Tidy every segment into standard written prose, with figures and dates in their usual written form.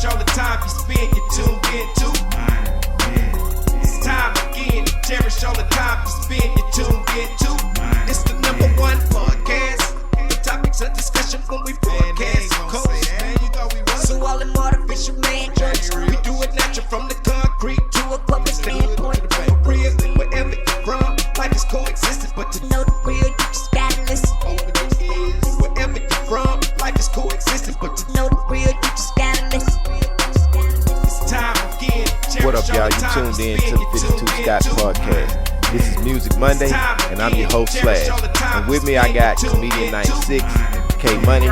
cherish all the time you spend, you tuned in to. It's time again to cherish all the time you spend, you tuned in to. It's the number one podcast. The topics of discussion when we broadcast. So all them artificial man jokes, we do it natural from the concrete to a public standpoint. Real, wherever you're from, life is coexisting, but to know the real, you just gotta listen. Wherever you're from, life is coexisting, but to know the real, you just gotta listen. It's time again. What up, y'all? You tuned in to the 52 Scott Podcast. This is Music Monday, and I'm your host, Slash. And with me, I got Comedian 96, K Money,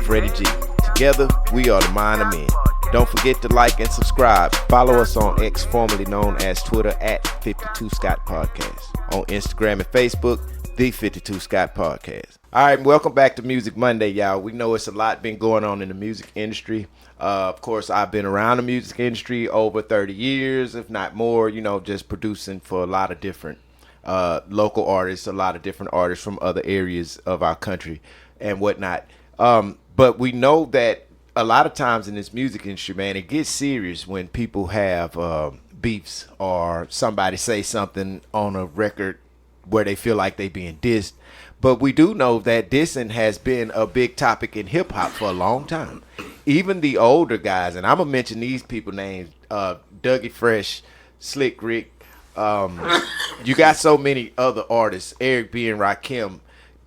Freddie G. Together, we are the Mind of Men. Don't forget to like and subscribe. Follow us on X, formerly known as Twitter, at 52 Scott Podcast. On Instagram and Facebook, the 52 Scott Podcast. All right, welcome back to Music Monday, y'all. We know it's a lot been going on in the music industry. Of course, I've been around the music industry over 30 years, if not more, just producing for a lot of different local artists, a lot of different artists from other areas of our country and whatnot. But we know that a lot of times in this music industry, man, it gets serious when people have beefs or somebody say something on a record where they feel like they being dissed. But we do know that dissing has been a big topic in hip hop for a long time. Even the older guys, and I'm gonna mention these people names: Dougie Fresh, Slick Rick. You got so many other artists, Eric B. and Rakim.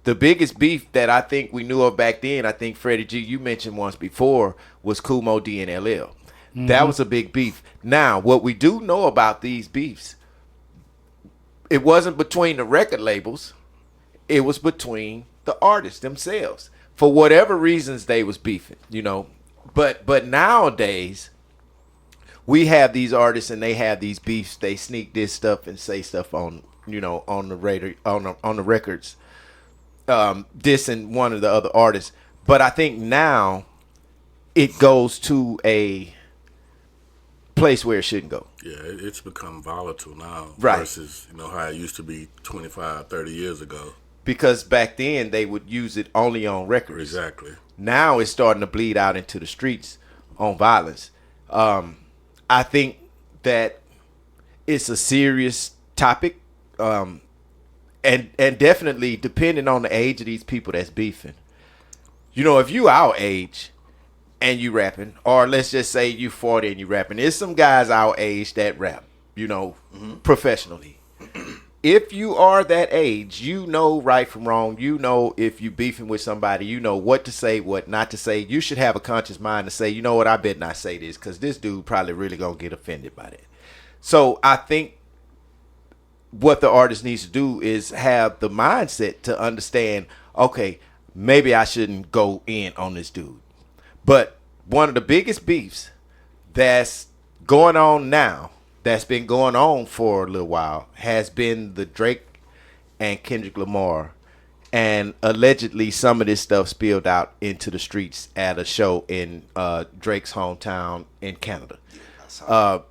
The biggest beef that I think we knew of back then, I think Freddie G, you mentioned once before, was Kumo D and LL. Mm-hmm. That was a big beef. Now, what we do know about these beefs, it wasn't between the record labels, it was between the artists themselves. For whatever reasons they was beefing, But nowadays, we have these artists and they have these beefs. They sneak this stuff and say stuff on the radio, on the records, dissing one of the other artists. But I think now it goes to a place where it shouldn't go. Yeah, it's become volatile now, right, versus how it used to be 25, 30 years ago. Because back then they would use it only on records. Exactly. Now it's starting to bleed out into the streets on violence. I think that it's a serious topic, and definitely depending on the age of these people that's beefing. If you our age and you rapping, or let's just say you 40 and you rapping, there's some guys our age that rap, professionally. If you are that age, you know right from wrong. If you beefing with somebody, you know what to say, what not to say. You should have a conscious mind to say, you know what, I better not say this because this dude probably really going to get offended by that. So I think what the artist needs to do is have the mindset to understand, okay, maybe I shouldn't go in on this dude. But one of the biggest beefs that's going on now, that's been going on for a little while, has been the Drake and Kendrick Lamar, and allegedly some of this stuff spilled out into the streets at a show in Drake's hometown in Canada,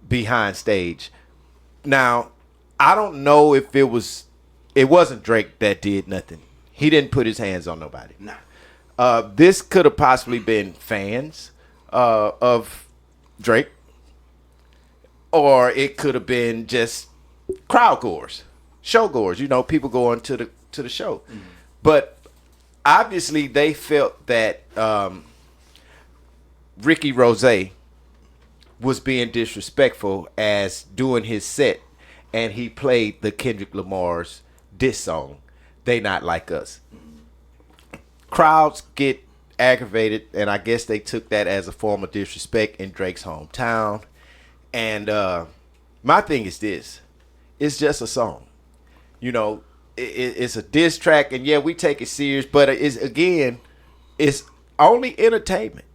behind stage. Now, I don't know if it wasn't Drake that did nothing. He didn't put his hands on nobody. No. This could have possibly been fans of Drake. Or it could have been just crowd goers, show goers, people going to the show. Mm-hmm. But obviously they felt that Ricky Rose was being disrespectful as doing his set, and he played the Kendrick Lamar's diss song, They Not Like Us. Mm-hmm. Crowds get aggravated, and I guess they took that as a form of disrespect in Drake's hometown. And my thing is this: it's just a song, It's a diss track, and yeah, we take it serious, but it's only entertainment.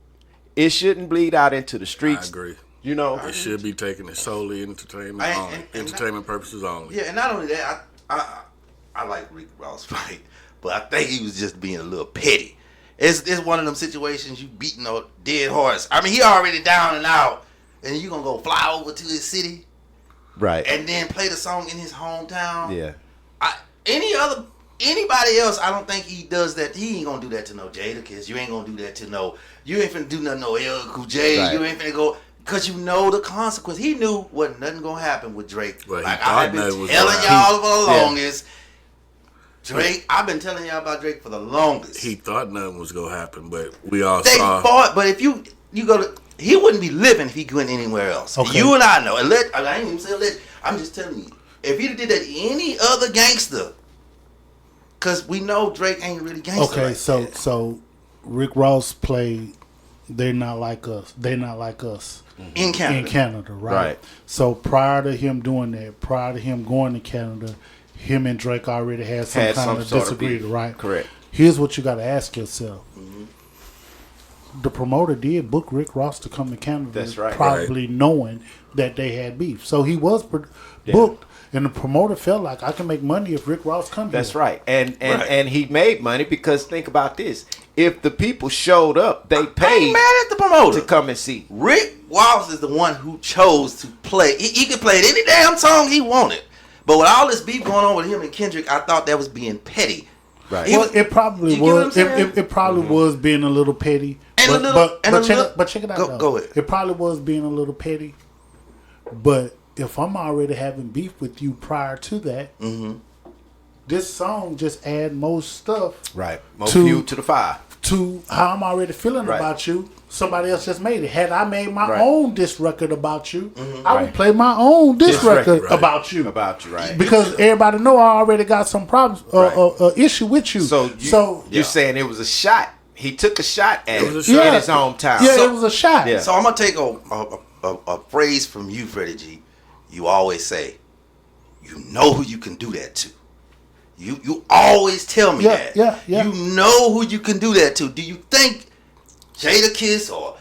It shouldn't bleed out into the streets. I agree. It should be taken as solely entertainment purposes only. Yeah, and not only that, I like Rick Ross fight, but I think he was just being a little petty. It's one of them situations you beating a dead horse. I mean, he already down and out. And you gonna go fly over to his city, right? And then play the song in his hometown. Yeah. Any other anybody else, I don't think he does that. He ain't gonna do that to no Jadakiss. You ain't gonna do that to no. You ain't finna do nothing to no LL Cool J. Right. You ain't finna go. Because you know the consequence. He knew wasn't nothing gonna happen with Drake. Well, like I've been telling y'all for the longest. Drake, I've been telling y'all about Drake for the longest. He thought nothing was gonna happen, but we all they saw. Fought, but if you go to, he wouldn't be living if he went anywhere else. Okay. You and I know. I ain't even saying I'm just telling you. If he'd did that to any other gangster, because we know Drake ain't really gangster. Okay, like so Rick Ross played They're Not Like Us. They're Not Like Us. In Canada, right? So prior to him doing that, prior to him going to Canada, him and Drake already had some kind of disagreement, right? Correct. Here's what you got to ask yourself. The promoter did book Rick Ross to come to Canada. That's right. Probably knowing that they had beef. So he was booked, and the promoter felt like, I can make money if Rick Ross comes here. That's right. And he made money because think about this. If the people showed up, they paid. I ain't mad at the promoter to come and see. Rick Ross is the one who chose to play. He could play any damn song he wanted. But with all this beef going on with him and Kendrick, I thought that was being petty. Right. Well, it probably was. It probably was being a little petty. But check it out. Go ahead. It probably was being a little petty. But if I'm already having beef with you prior to that, this song just add more stuff. Right. More fuel to the fire. To how I'm already feeling about you. Somebody else just made it. Had I made my own diss record about you, I would play my own diss record about you. About you, right. Because everybody know I already got some problems, issue with you. So you're saying it was a shot. He took a shot at it in his hometown. Yeah, it was a shot. Yeah. So I'm going to take a phrase from you, Freddie G. You always say, you know who you can do that to. You always tell me that. Yeah. You know who you can do that to. Do you think Jadakiss or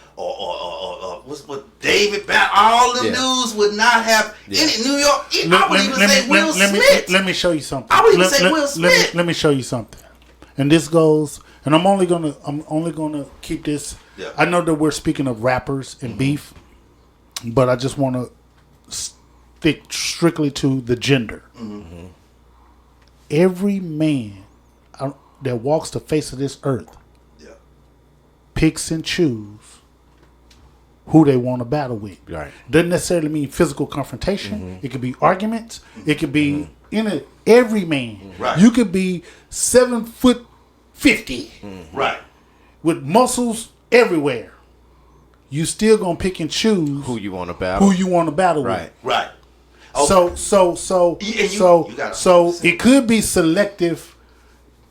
what David Banner, all them dudes would not have any New York? I would even say Will Smith. Let me show you something. I would even say Will Smith. Let me show you something. And this goes, and I'm only gonna keep this. Yeah. I know that we're speaking of rappers and beef, but I just want to stick strictly to the gender. Every man that walks the face of this earth picks and choose who they want to battle with. Right. Doesn't necessarily mean physical confrontation. It could be arguments. It could be every man. Right. You could be 7'50", right, with muscles everywhere. You still gonna pick and choose who you want to battle. with. Right. Okay. So it could be selective.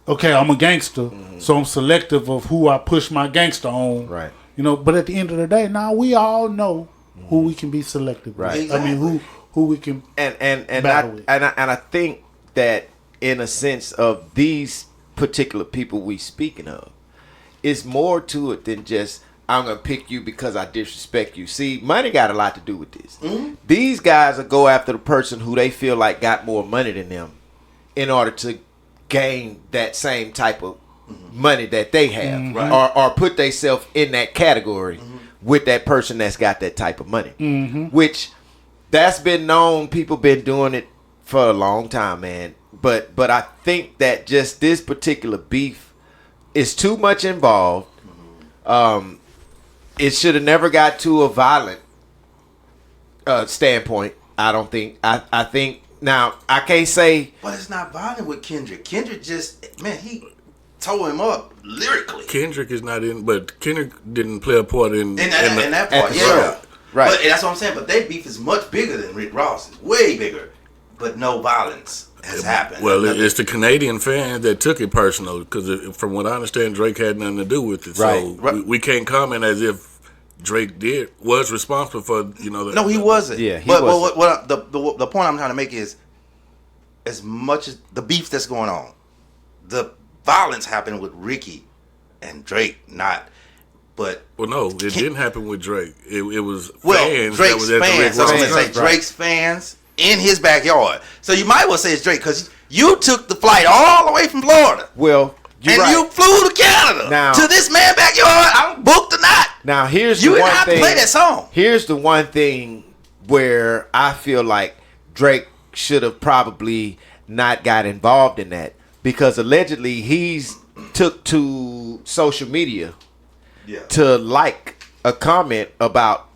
Okay, I'm a gangster, so I'm selective of who I push my gangster on. Right. But at the end of the day, now we all know who we can be selective with. Right. Exactly. I mean, who we can battle with. And I think that in a sense of these particular people we speaking of, it's more to it than just I'm gonna pick you because I disrespect you. See, money got a lot to do with this. These guys will go after the person who they feel like got more money than them in order to gain that same type of money that they have, or put themselves in that category with that person that's got that type of money. Which that's been known. People been doing it for a long time, man. But I think that just this particular beef is too much involved. It should have never got to a violent standpoint. I don't think. I think now I can't say. But it's not violent with Kendrick. Kendrick just, man, he tore him up lyrically. Kendrick is not in, but Kendrick didn't play a part in that part. Yeah, right. But that's what I'm saying. But their beef is much bigger than Rick Ross. It's way bigger. But no violence has happened. Well, it's the Canadian fans that took it personal because, from what I understand, Drake had nothing to do with it. Right. So we can't comment as if Drake was responsible for No, he wasn't. Yeah, he wasn't. But the point I'm trying to make is, as much as the beef that's going on, the violence happened with Ricky and Drake, not. But no, it didn't happen with Drake. It was fans. that Drake's was at fans. the I was going to say Drake's fans in his backyard. So you might well say it's Drake because you took the flight all the way from Florida. Well, you flew to Canada now, to this man backyard. I'm booked or not. Now here's you the one have thing. To play that song. Here's the one thing where I feel like Drake should have probably not got involved in that. because allegedly he's took to social media Yeah. to like a comment about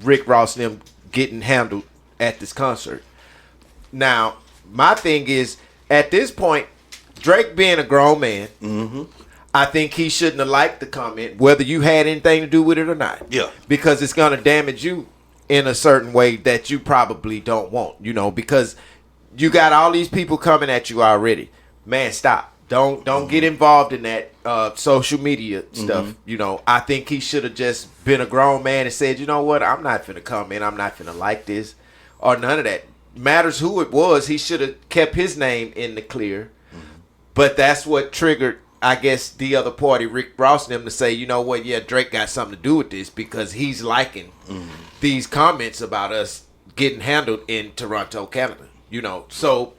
Rick Ross and them getting handled at this concert. Now, my thing is, at this point, Drake being a grown man, I think he shouldn't have liked the comment, whether you had anything to do with it or not. Yeah. Because it's going to damage you in a certain way that you probably don't want, you know, because you got all these people coming at you already. Man, stop. Don't get involved in that social media stuff. You know, I think he should have just been a grown man and said, you know what, I'm not finna come in. I'm not finna like this or none of that. Matters who it was, he should have kept his name in the clear. But that's what triggered, I guess, the other party, Rick Ross and them, to say, you know what, yeah, Drake got something to do with this because he's liking these comments about us getting handled in Toronto, Canada. You know, so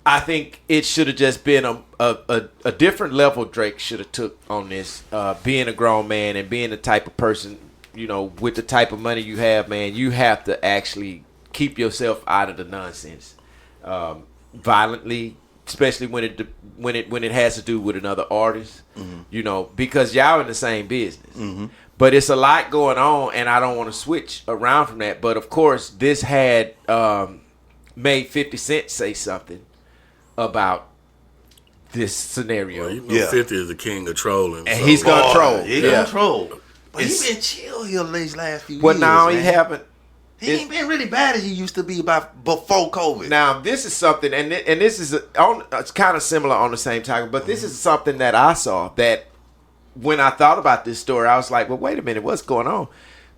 I think it should have just been a different level Drake should have took on this, being a grown man and being the type of person, you know, with the type of money you have, man, you have to actually keep yourself out of the nonsense, violently, especially when it has to do with another artist, you know, because y'all in the same business. But it's a lot going on, and I don't want to switch around from that. But of course, this had made 50 Cent say something about this scenario. Well, you know, 50 is the king of trolling. And he's gonna troll. He gonna troll. But he been chill here these last few years. Well, now man. he haven't. He ain't been really bad as he used to be before COVID. Now this is something, and this is it's kind of similar on the same topic, but this is something that I saw that when I thought about this story, I was like, well, wait a minute, what's going on?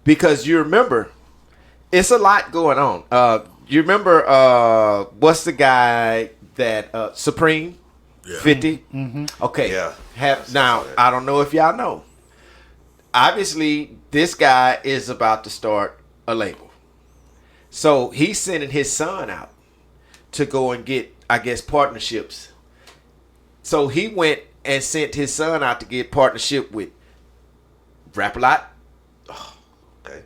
Because you remember, it's a lot going on. You remember what's the guy that Supreme 50? Okay. Yeah. Now I don't know if y'all know. Obviously, this guy is about to start a label. So he's sending his son out to go and get, I guess, partnerships. So he went and sent his son out to get partnership with Rap-A-Lot, Okay.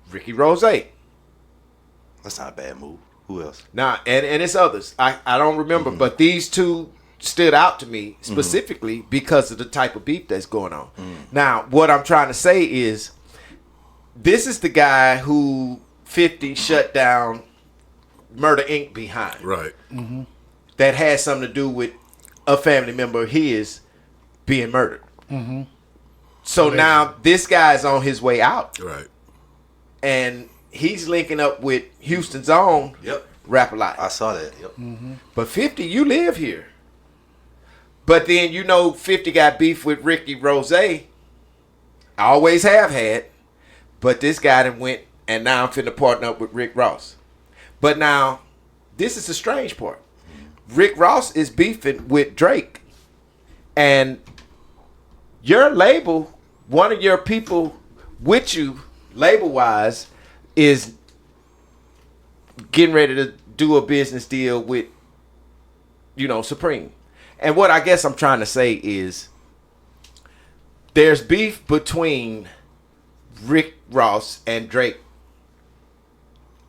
Ricky Rose. That's not a bad move. Who else? Now, and it's others. I don't remember, but these two stood out to me specifically because of the type of beef that's going on. Now, what I'm trying to say is, this is the guy who 50 shut down Murder Inc. behind. Right. That had something to do with a family member of his being murdered. So now this guy's on his way out. Right. And he's linking up with Houston's own Rap-A-Lot. I saw that. Yep. But 50, you live here. But then, you know, 50 got beef with Ricky Rose. I always have had. But this guy done went, and now I'm finna partner up with Rick Ross. But now, this is the strange part. Rick Ross is beefing with Drake. And your label, one of your people with you, label-wise, is getting ready to do a business deal with, you know, Supreme. And what I guess I'm trying to say is, there's beef between Rick Ross and Drake.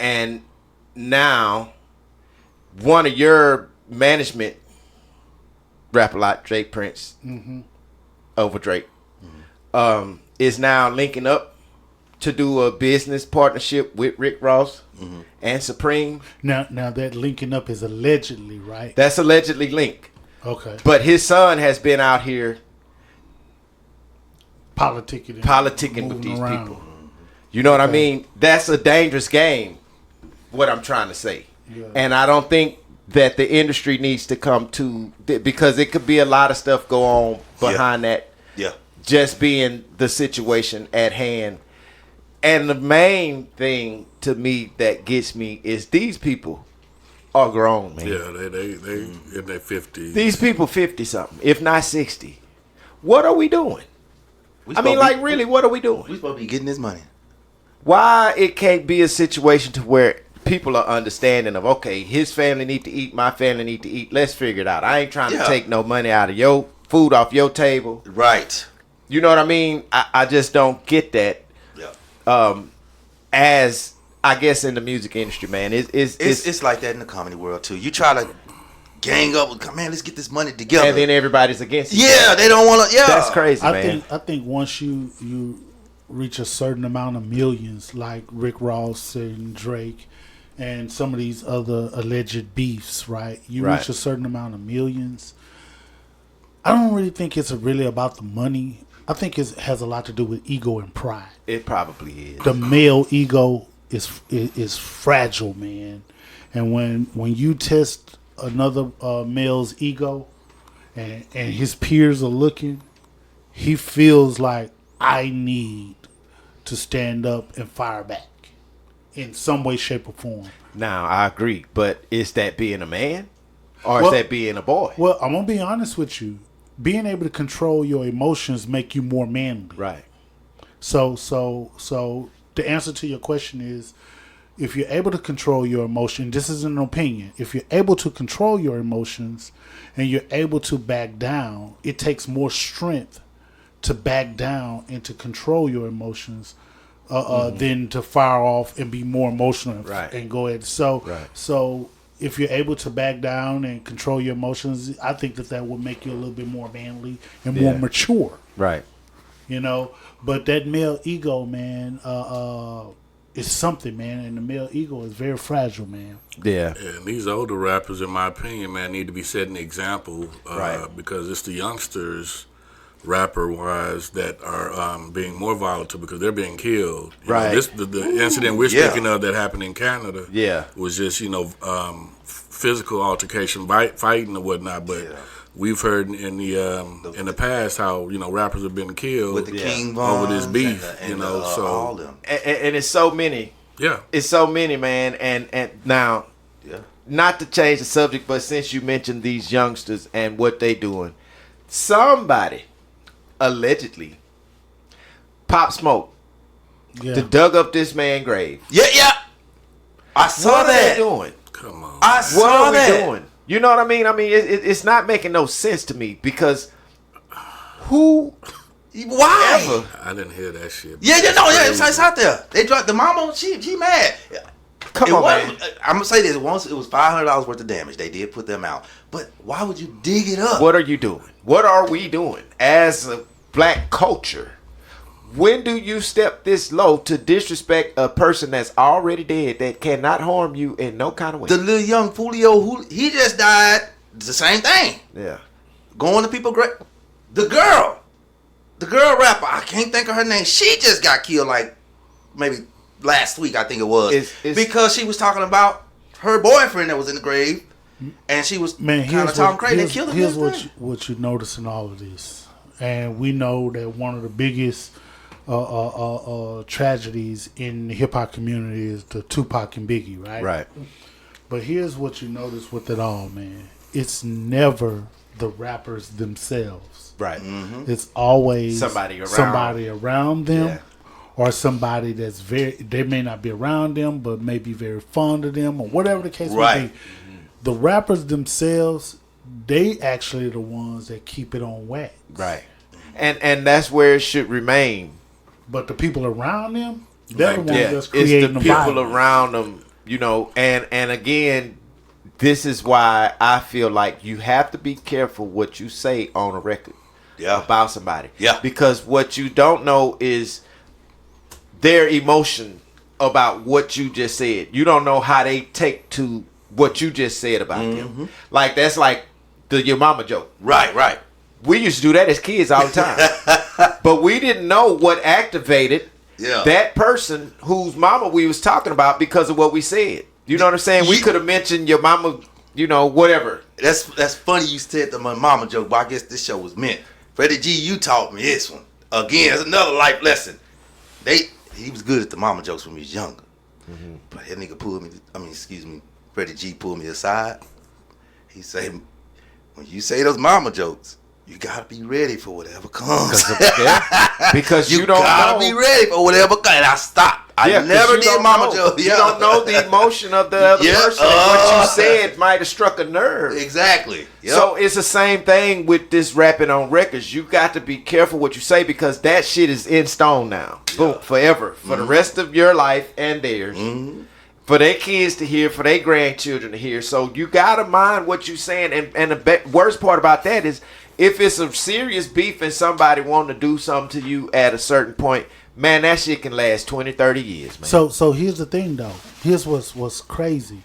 And now, one of your management, Rap-A-Lot, Drake Prince, over Drake, is now linking up to do a business partnership with Rick Ross and Supreme. Now that linking up is allegedly, right? That's allegedly linked. Okay. But his son has been out here politicking with these around. people. You know what I mean? That's a dangerous game, what I'm trying to say. Yeah. And I don't think that the industry needs to come to, because it could be a lot of stuff go on behind that. Yeah. Just being the situation at hand. And the main thing to me that gets me is these people are grown, man. Yeah, they in their 50s. These people 50 something, if not 60. What are we doing? Really, what are we doing? We supposed to be getting this money. Why it can't be a situation to where people are understanding of, okay, his family need to eat, my family need to eat. Let's figure it out. I ain't trying to take no money out of your food off your table. Right. You know what I mean? I just don't get that. Yeah. As I guess in the music industry, man, it's like that in the comedy world too. You try to gang up. Man, let's get this money together. And then everybody's against you. Yeah, they don't want to. Yeah, That's crazy, man. I think once you reach a certain amount of millions, like Rick Ross and Drake, and some of these other alleged beefs, right? You reach a certain amount of millions. I don't really think it's really about the money. I think it has a lot to do with ego and pride. It probably is. The male ego is fragile, man. And when you test another male's ego, and his peers are looking, he feels like, I need to stand up and fire back in some way, shape, or form. Now, I agree, but is that being a man, or is that being a boy? Well, I'm gonna be honest with you. Being able to control your emotions make you more manly. Right. So the answer to your question is, if you're able to control your emotion, this is an opinion. If you're able to control your emotions and you're able to back down, it takes more strength to back down and to control your emotions than to fire off and be more emotional and go ahead. So if you're able to back down and control your emotions, I think that would make you a little bit more manly and more mature. Right. You know, but that male ego, man, is something, man, and the male ego is very fragile, man. Yeah. And these older rappers, in my opinion, man, need to be setting the example because it's the youngsters, rapper-wise, that are being more volatile because they're being killed. You know, the incident we're speaking of that happened in Canada was just, physical altercation, fighting or whatnot, but we've heard in the past how rappers have been killed with the King Von over this beef, so all them. And it's so many. Yeah, it's so many, man. And now, not to change the subject, but since you mentioned these youngsters and what they doing, somebody allegedly Pop Smoke to dug up this man's grave. Yeah. I saw what that. What are they doing? Come on. What are we doing? You know what I mean? I mean, it's not making no sense to me because why? I didn't hear that shit. It's out there. They dropped the mama. She mad. Come on, man. I'm gonna say this. Once it was $500 worth of damage. They did put them out, but why would you dig it up? What are you doing? What are we doing as a black culture? When do you step this low to disrespect a person that's already dead that cannot harm you in no kind of way? The little young Julio, he just died. The same thing. Yeah. Going to people great. The girl rapper, I can't think of her name. She just got killed like maybe last week, I think it was. Because she was talking about her boyfriend that was in the grave, and she was kind of talking crazy. They killed him. Here's what you notice in all of this, and we know that one of the biggest tragedies in the hip hop community is the Tupac and Biggie, right? Right. But here's what you notice with it all, man. It's never the rappers themselves. Right. Mm-hmm. It's always somebody around them, or somebody that's they may not be around them, but may be very fond of them, or whatever the case may be. Mm-hmm. The rappers themselves, they actually are the ones that keep it on wax. Right. And that's where it should remain. But the people around them, they're the ones that's creating it's the people violence. around them, and again, this is why I feel like you have to be careful what you say on a record about somebody. Yeah. Because what you don't know is their emotion about what you just said. You don't know how they take to what you just said about them. Like, that's like your mama joke. Right. We used to do that as kids all the time. But we didn't know what activated that person whose mama we was talking about because of what we said. You know what I'm saying? We could have mentioned your mama, whatever. That's funny you said my mama joke, but I guess this show was meant. Freddie G, you taught me this one. Again, it's another life lesson. He was good at the mama jokes when he was younger. Mm-hmm. But that nigga Freddie G pulled me aside. He said, when you say those mama jokes, you gotta be ready for whatever comes. Because you don't gotta be ready for whatever comes. And I stopped. I never did mama jokes. You don't know the emotion of the other person. And what you said might have struck a nerve. Exactly. Yep. So it's the same thing with this rapping on records. You got to be careful what you say because that shit is in stone now. Boom, forever. For the rest of your life and theirs. Mm-hmm. for their kids to hear, for their grandchildren to hear. So you gotta mind what you're saying. And the worst part about that is, if it's a serious beef and somebody wanting to do something to you at a certain point, man, that shit can last 20, 30 years, man. So here's the thing, though. Here's what's crazy.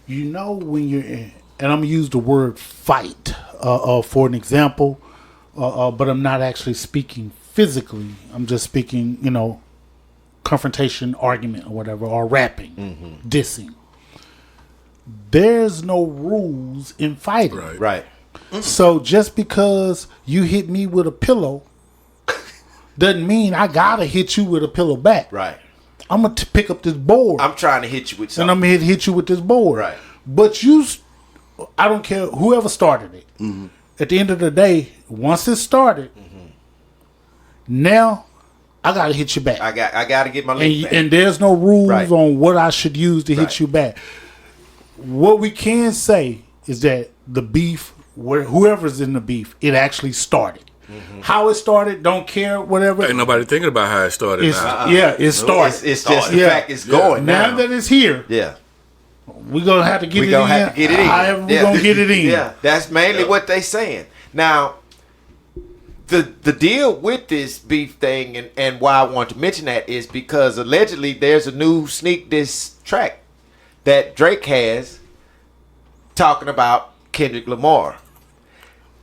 You know, when you're in, and I'm going to use the word fight for an example, but I'm not actually speaking physically. I'm just speaking, confrontation, argument, or whatever, or rapping, dissing. There's no rules in fighting. Right. So just because you hit me with a pillow doesn't mean I gotta hit you with a pillow back. Right. I'm gonna pick up this board. I'm trying to hit you with something. And I'm gonna hit you with this board. Right. But I don't care whoever started it. Mm-hmm. At the end of the day, once it started, now I gotta hit you back. I got to get my leg back. And there's no rules Right. on what I should use to hit you back. What we can say is that the beef, whoever's in the beef, it actually started. How it started, don't care, whatever. Ain't nobody thinking about how it started now. Yeah, it started. It's just the fact it's going now that it's here, Yeah. we're going to have to get We're it in. going to have to get it in. However we're going to get it in. Yeah, that's mainly what they saying. Now, the deal with this beef thing and why I want to mention that is because allegedly there's a new sneak diss track that Drake has talking about Kendrick Lamar.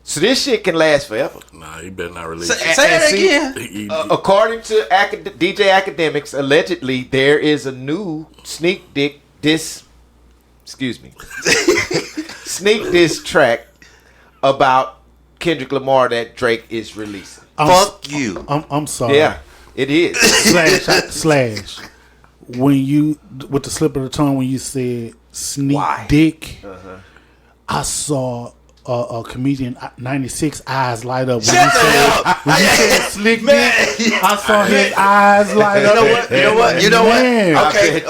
So this shit can last forever. Nah, he better not release Say it. that again. According to DJ Academics, allegedly there is a new sneak diss track about Kendrick Lamar that Drake is releasing. Fuck you. I'm sorry. Yeah, it is. slash. When you, with the slip of the tongue, when you said sneak dick, I saw a comedian 96 eyes light up when you said slick dick. I saw his eyes light up. You know what? Man. Okay.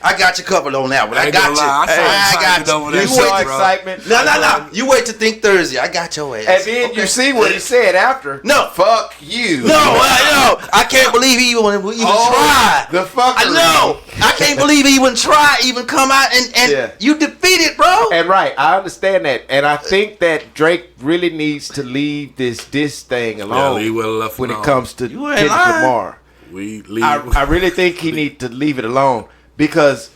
I got you covered on that one. I got you. I got you. You saw excitement. No. You wait to think Thursday. I got your ass. And then you see what he said after. No. Fuck you. No, I can't believe he even tried. The fuckery. I know. I can't believe he even tried, even come out and you defeated, bro. And right, I understand that. And I think that Drake really needs to leave this thing alone when it comes to Kendrick Lamar. I really think he needs to leave it alone because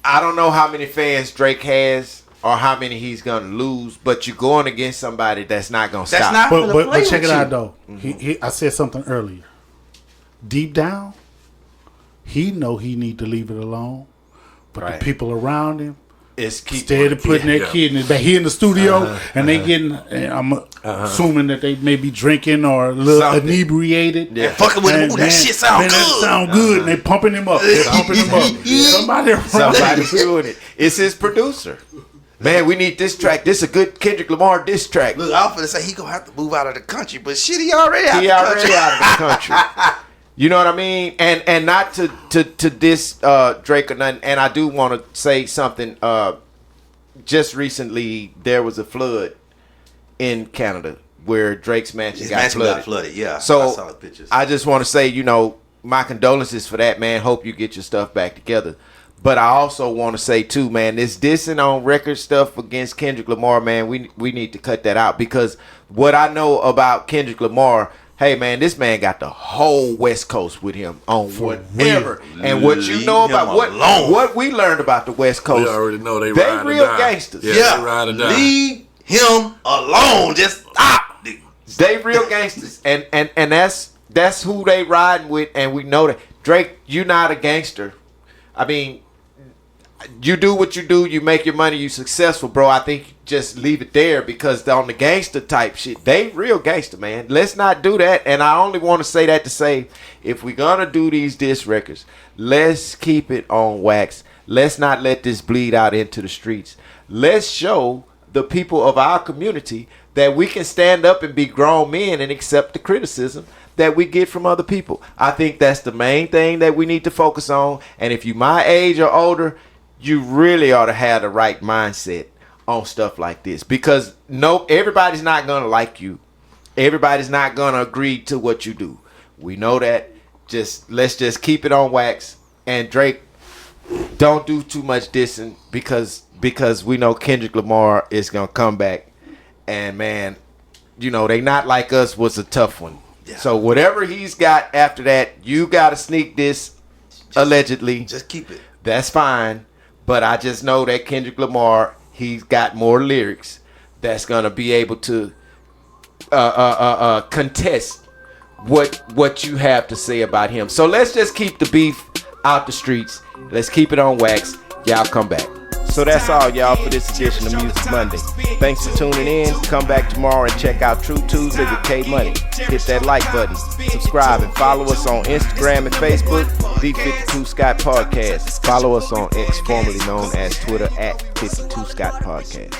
I don't know how many fans Drake has or how many he's gonna lose, but you're going against somebody that's not gonna stop. But check it out though. I said something earlier. Deep down, he know he need to leave it alone, but the people around him instead of putting that kid in his back. He in the studio and they getting. I'm assuming that they may be drinking or a little inebriated. Yeah, fucking with him. Ooh, that shit sound good. That sound good, and they pumping him up. Somebody's doing it. It's his producer. Man, we need this track. This is a good Kendrick Lamar diss track. Look, I'm finna say he gonna have to move out of the country, but shit, he already out of the country. You know what I mean? And not to diss Drake or nothing. And I do want to say something. Just recently, there was a flood in Canada where Drake's mansion got flooded. Yeah. So I saw the pictures. I just want to say, my condolences for that, man. Hope you get your stuff back together. But I also want to say too, man, this dissing on record stuff against Kendrick Lamar, man, we need to cut that out because what I know about Kendrick Lamar. Hey man, this man got the whole West Coast with him on whatever. And what you know about what we learned about the West Coast, we already know they real gangsters. Yeah, they ride or die. Leave him alone. Just stop. They real gangsters, and that's who they riding with, and we know that. Drake, you not a gangster. I mean, you do what you do, you make your money, you successful, bro. I think just leave it there because on the gangster type shit, they real gangster, man. Let's not do that. And I only want to say that to say, if we're gonna do these diss records, let's keep it on wax. Let's not let this bleed out into the streets. Let's show the people of our community that we can stand up and be grown men and accept the criticism that we get from other people. I think that's the main thing that we need to focus on. And if you my age or older, you really ought to have the right mindset on stuff like this because everybody's not gonna like you. Everybody's not gonna agree to what you do. We know that. Let's just keep it on wax. And Drake, don't do too much dissing because we know Kendrick Lamar is gonna come back, and man, you know they not like us was a tough one. Yeah. So whatever he's got after that, you gotta sneak this allegedly. Just keep it. That's fine, but I just know that Kendrick Lamar, he's got more lyrics that's gonna be able to contest what you have to say about him. So let's just keep the beef out the streets. Let's keep it on wax. Y'all come back. So that's all, y'all, for this edition of Music Monday. Thanks for tuning in. Come back tomorrow and check out True Tuesday with K Money. Hit that like button, subscribe, and follow us on Instagram and Facebook, The 52 Scott Podcast. Follow us on X, formerly known as Twitter, at 52 Scott Podcast.